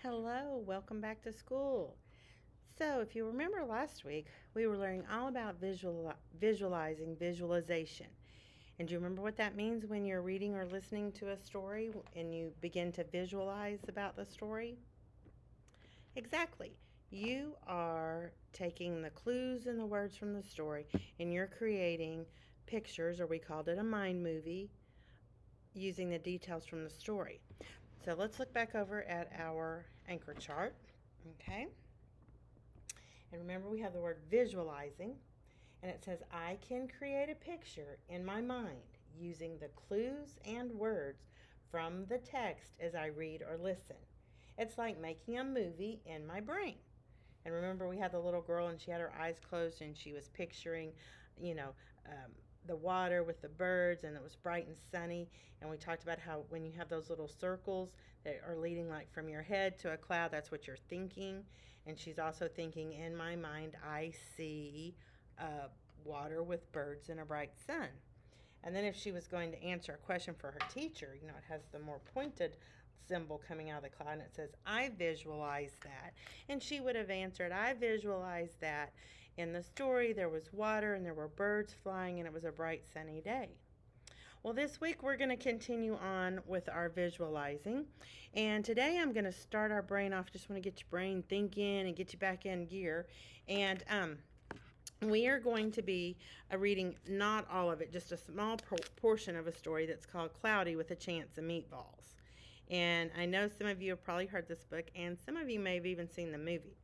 Hello, welcome back to school. So, if you remember last week, we were learning all about visualizing visualization. And do you remember what that means when you're reading or listening to a story and you begin to visualize about the story? Exactly. You are taking the clues and the words from the story and you're creating pictures, or we called it a mind movie, using the details from the story. So let's look back over at our anchor chart. Okay. And remember, we have the word visualizing, and it says, I can create a picture in my mind using the clues and words from the text as I read or listen. It's like making a movie in my brain. And remember, we had the little girl, and she had her eyes closed, and she was picturing, you know, um, the water with the birds, and it was bright and sunny. And we talked about how when you have those little circles that are leading like from your head to a cloud, that's what you're thinking. And she's also thinking, in my mind, I see water with birds and a bright sun. And then if she was going to answer a question for her teacher, it has the more pointed symbol coming out of the cloud, and it says, I visualize that. And she would have answered, I visualize that in the story there was water and there were birds flying and it was a bright sunny day. Well, this week we're going to continue on with our visualizing. And today I'm going to start our brain off. Just want to get your brain thinking and get you back in gear. And we are going to be reading not all of it, just a small portion of a story that's called Cloudy with a Chance of Meatballs. And I know some of you have probably heard this book, and some of you may have even seen the movie.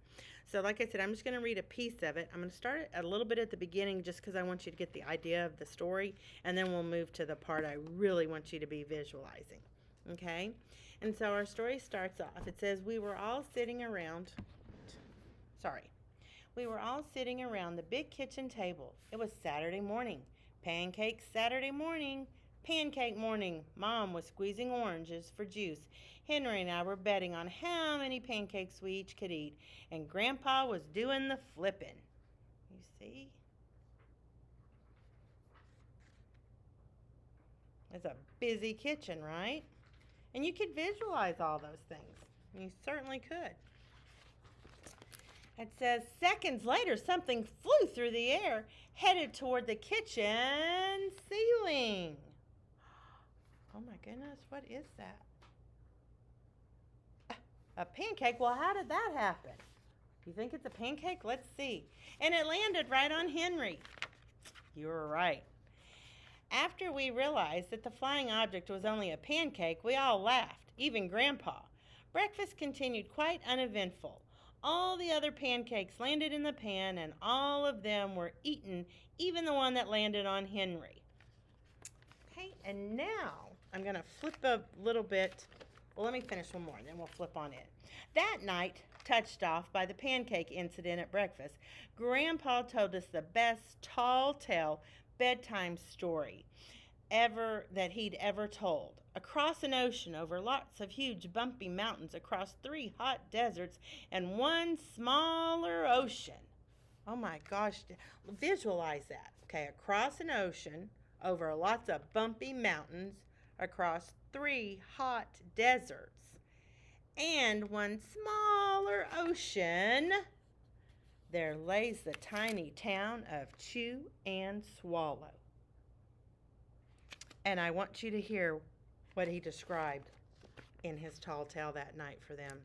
So like I said, I'm just going to read a piece of it. I'm going to start a little bit at the beginning just because I want you to get the idea of the story, and then we'll move to the part I really want you to be visualizing. Okay? And so our story starts off. It says, we were all sitting around the big kitchen table. It was Saturday morning. Saturday morning. Pancake morning. Mom was squeezing oranges for juice. Henry and I were betting on how many pancakes we each could eat. And Grandpa was doing the flipping. You see? It's a busy kitchen, right? And you could visualize all those things. You certainly could. It says, seconds later, something flew through the air, headed toward the kitchen ceiling. Oh my goodness, what is that? A pancake? Well, how did that happen? You think it's a pancake? Let's see. And it landed right on Henry. You were right. After we realized that the flying object was only a pancake, we all laughed, even Grandpa. Breakfast continued quite uneventful. All the other pancakes landed in the pan, and all of them were eaten, even the one that landed on Henry. Okay, and now I'm going to flip a little bit. Well, let me finish one more, and then we'll flip on in. That night, touched off by the pancake incident at breakfast, Grandpa told us the best tall tale bedtime story that he'd ever told. Across an ocean, over lots of huge bumpy mountains, across 3 hot deserts, and 1 smaller ocean. Oh my gosh, visualize that. Okay, across an ocean, over lots of bumpy mountains, across 3 hot deserts, and 1 smaller ocean, there lays the tiny town of Chew and Swallow. And I want you to hear what he described in his tall tale that night for them.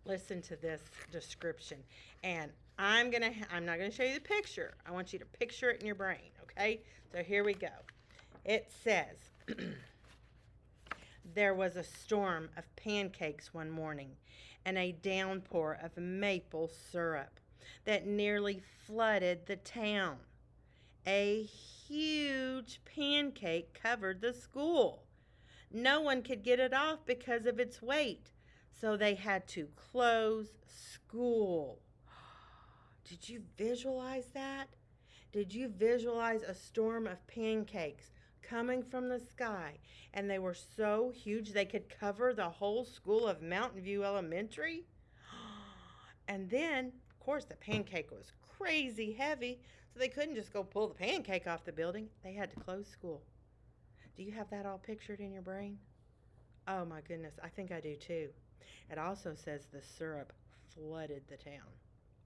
Listen to this description. And I'm not going to show you the picture. I want you to picture it in your brain, okay? So here we go. It says, there was a storm of pancakes one morning and a downpour of maple syrup that nearly flooded the town. A huge pancake covered the school. No one could get it off because of its weight, so they had to close school. Did you visualize that? Did you visualize a storm of pancakes coming from the sky, and they were so huge they could cover the whole school of Mountain View Elementary? And then, of course, the pancake was crazy heavy, so they couldn't just go pull the pancake off the building. They had to close school. Do you have that all pictured in your brain? Oh my goodness, I think I do too. It also says the syrup flooded the town.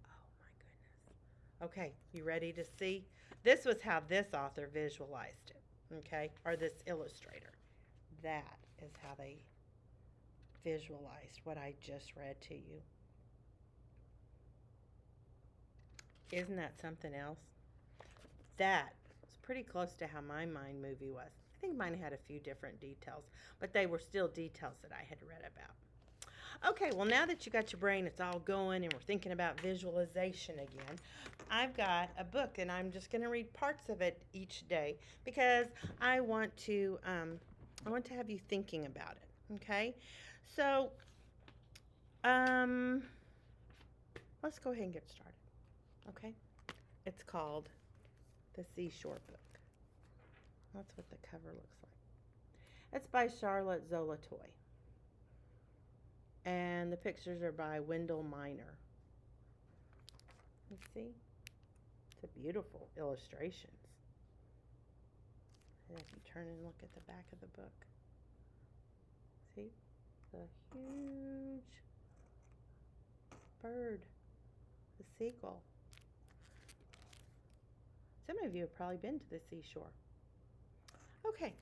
Oh my goodness. Okay, you ready to see? This was how this author visualized it, okay? Or this illustrator. That is how they visualized what I just read to you. Isn't that something else? That was pretty close to how my mind movie was. I think mine had a few different details, but they were still details that I had read about. Okay, well, now that you got your brain, it's all going, and we're thinking about visualization again. I've got a book, and I'm just going to read parts of it each day because I want to have you thinking about it. Okay, so let's go ahead and get started. Okay, it's called The Seashore Book. That's what the cover looks like. It's by Charlotte Zola Toy. And the pictures are by Wendell Miner. You see? It's a beautiful illustrations. And if you turn and look at the back of the book, see? The huge bird, the seagull. Some of you have probably been to the seashore. Okay,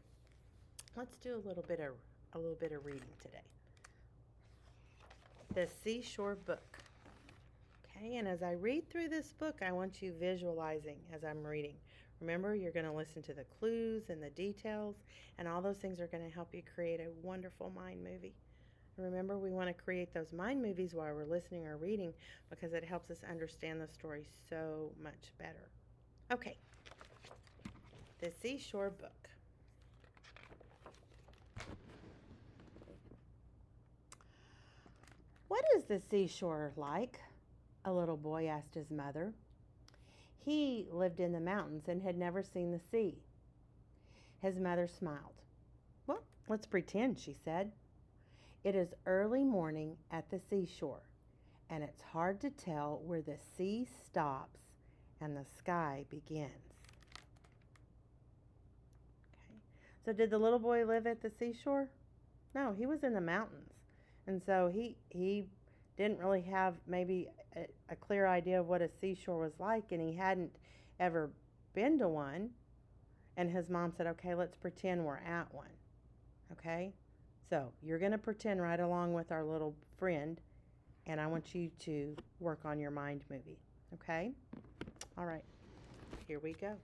let's do a little bit of reading today. The Seashore Book. Okay, and as I read through this book, I want you visualizing as I'm reading. Remember, you're going to listen to the clues and the details, and all those things are going to help you create a wonderful mind movie. And remember, we want to create those mind movies while we're listening or reading because it helps us understand the story so much better. Okay, The Seashore Book. What is the seashore like? A little boy asked his mother. He lived in the mountains and had never seen the sea. His mother smiled. Well, let's pretend, she said. It is early morning at the seashore, and it's hard to tell where the sea stops and the sky begins. Okay. So did the little boy live at the seashore? No, he was in the mountains. And so he didn't really have maybe a clear idea of what a seashore was like, and he hadn't ever been to one. And his mom said, okay, let's pretend we're at one. Okay? So you're going to pretend right along with our little friend, and I want you to work on your mind movie. Okay? All right. Here we go.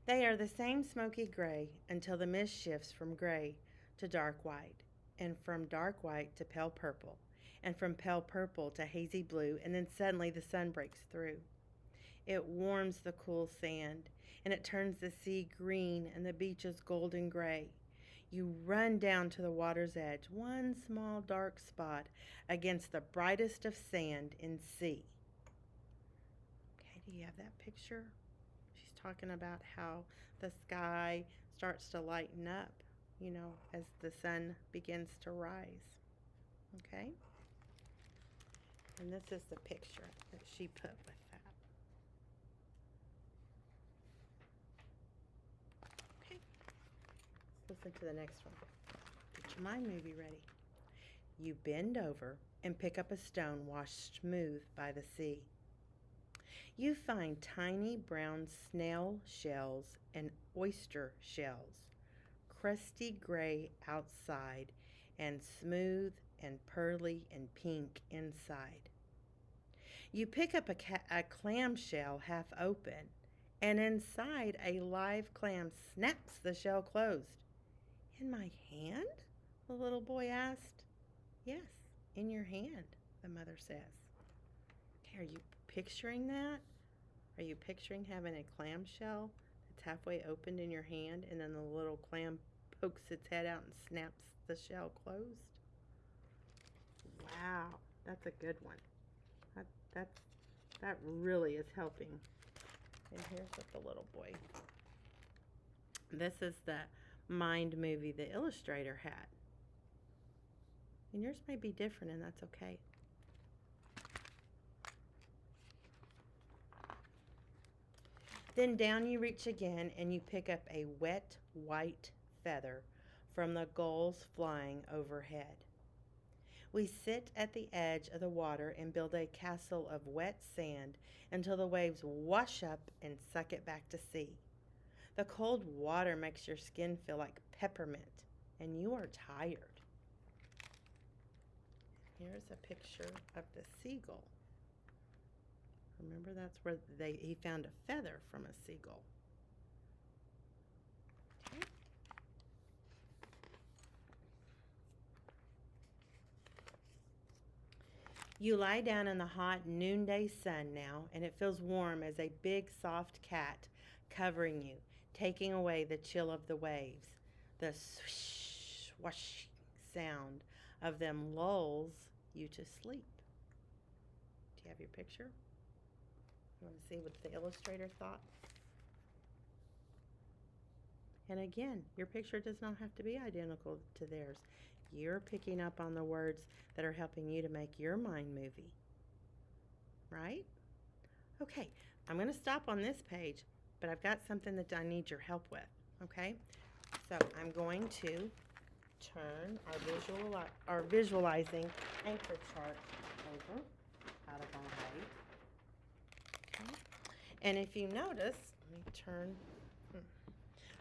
They are the same smoky gray until the mist shifts from gray to dark white, and from dark white to pale purple, and from pale purple to hazy blue, and then suddenly the sun breaks through. It warms the cool sand, and it turns the sea green and the beaches golden gray. You run down to the water's edge, one small dark spot against the brightest of sand in sea. Okay, do you have that picture? She's talking about how the sky starts to lighten up, as the sun begins to rise. Okay? And this is the picture that she put with that. Okay. Let's listen to the next one. Get your mind movie ready. You bend over and pick up a stone washed smooth by the sea. You find tiny brown snail shells and oyster shells, crusty gray outside and smooth and pearly and pink inside. You pick up a clam shell half open, and inside a live clam snaps the shell closed. In my hand? The little boy asked. Yes, in your hand, the mother says. Okay, are you picturing that? Are you picturing having a clamshell that's halfway opened in your hand and then the little clam pokes its head out and snaps the shell closed? Wow, that's a good one. That really is helping. And here's what the little boy. This is the mind movie the illustrator had. And yours may be different, and that's okay. Then down you reach again, and you pick up a wet white feather from the gulls flying overhead. We sit at the edge of the water and build a castle of wet sand until the waves wash up and suck it back to sea. The cold water makes your skin feel like peppermint, and you are tired. Here's a picture of the seagull. Remember, that's where he found a feather from a seagull. Okay. You lie down in the hot noonday sun now, and it feels warm as a big soft cat covering you, taking away the chill of the waves. The swish, swash sound of them lulls you to sleep. Do you have your picture? You want to see what the illustrator thought? And again, your picture does not have to be identical to theirs. You're picking up on the words that are helping you to make your mind movie. Right? Okay, I'm going to stop on this page, but I've got something that I need your help with. Okay? So I'm going to turn our visualizing anchor chart over out of our way. Okay? And if you notice,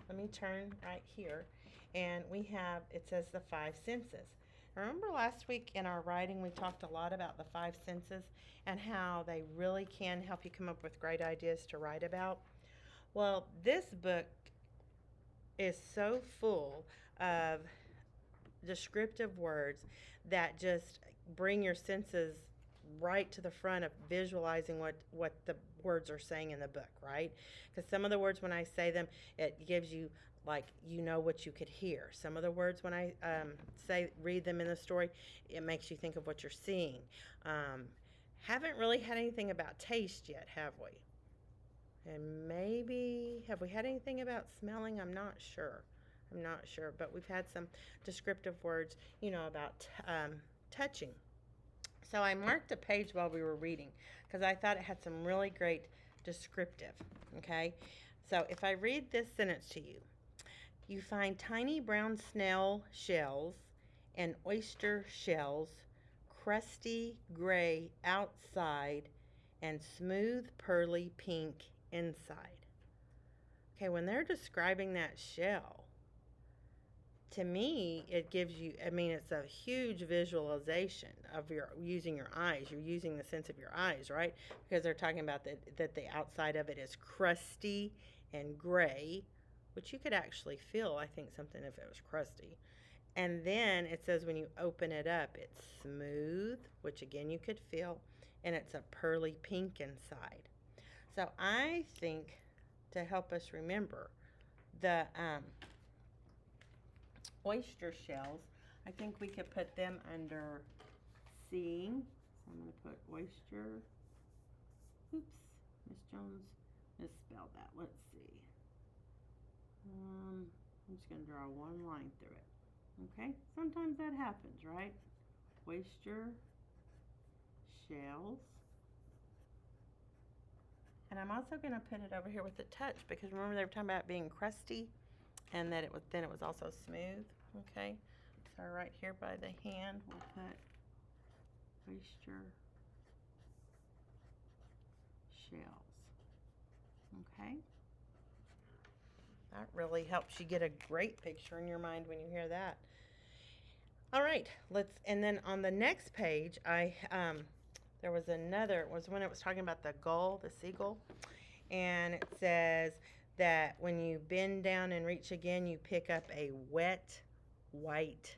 let me turn right here, and it says the five senses. Remember last week in our writing we talked a lot about the five senses and how they really can help you come up with great ideas to write about? Well, this book is so full of descriptive words that just bring your senses right to the front of visualizing what the words are saying in the book, right? Because some of the words, when I say them, it gives you, like, you know what you could hear. Some of the words, when I read them in the story, it makes you think of what you're seeing. Haven't really had anything about taste yet, have we? And maybe, have we had anything about smelling? I'm not sure, but we've had some descriptive words, about touching. So I marked a page while we were reading because I thought it had some really great descriptive, okay? So if I read this sentence to you, you find tiny brown snail shells and oyster shells, crusty gray outside and smooth pearly pink inside. Okay, when they're describing that shell, to me, it gives you, it's a huge visualization of using your eyes. You're using the sense of your eyes, right? Because they're talking about that the outside of it is crusty and gray, which you could actually feel, I think, something if it was crusty. And then it says when you open it up, it's smooth, which again you could feel, and it's a pearly pink inside. So I think, to help us remember, the oyster shells, I think we could put them under seeing. So I'm going to put oyster. Oops, Miss Jones misspelled that. Let's see. I'm just going to draw one line through it. Okay, sometimes that happens, right? Oyster shells. And I'm also going to put it over here with the touch, because remember they were talking about being crusty and that it was also smooth. Okay, so right here by the hand we'll put oyster shells. Okay, that really helps you get a great picture in your mind when you hear that. All right, and then on the next page there was another, it was when it was talking about the gull, the seagull, and it says that when you bend down and reach again, you pick up a wet white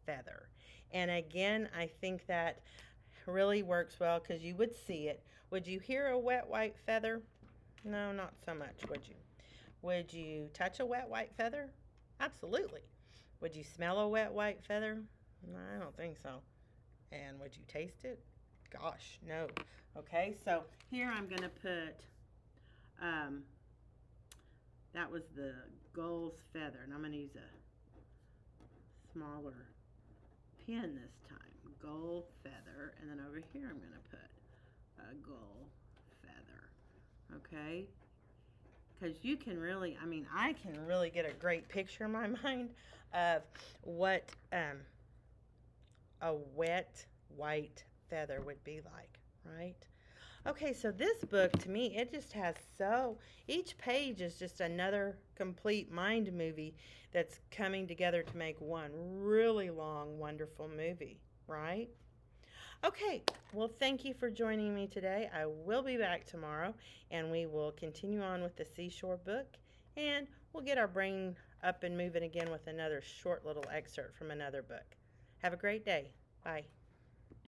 feather. And again, I think that really works well because you would see it. Would you hear a wet white feather? No, not so much, would you? Would you touch a wet white feather? Absolutely. Would you smell a wet white feather? No, I don't think so. And would you taste it? Gosh, no. Okay, so here I'm going to put, that was the gull's feather, and I'm going to use a smaller pen this time. Gull feather, and then over here I'm going to put a gull feather. Okay? Because you can really, I can really get a great picture in my mind of what a wet white feather would be like, right? Okay, so this book to me, it just has each page is just another complete mind movie that's coming together to make one really long, wonderful movie, right? Okay, well, thank you for joining me today. I will be back tomorrow and we will continue on with the Seashore Book and we'll get our brain up and moving again with another short little excerpt from another book. Have a great day. Bye.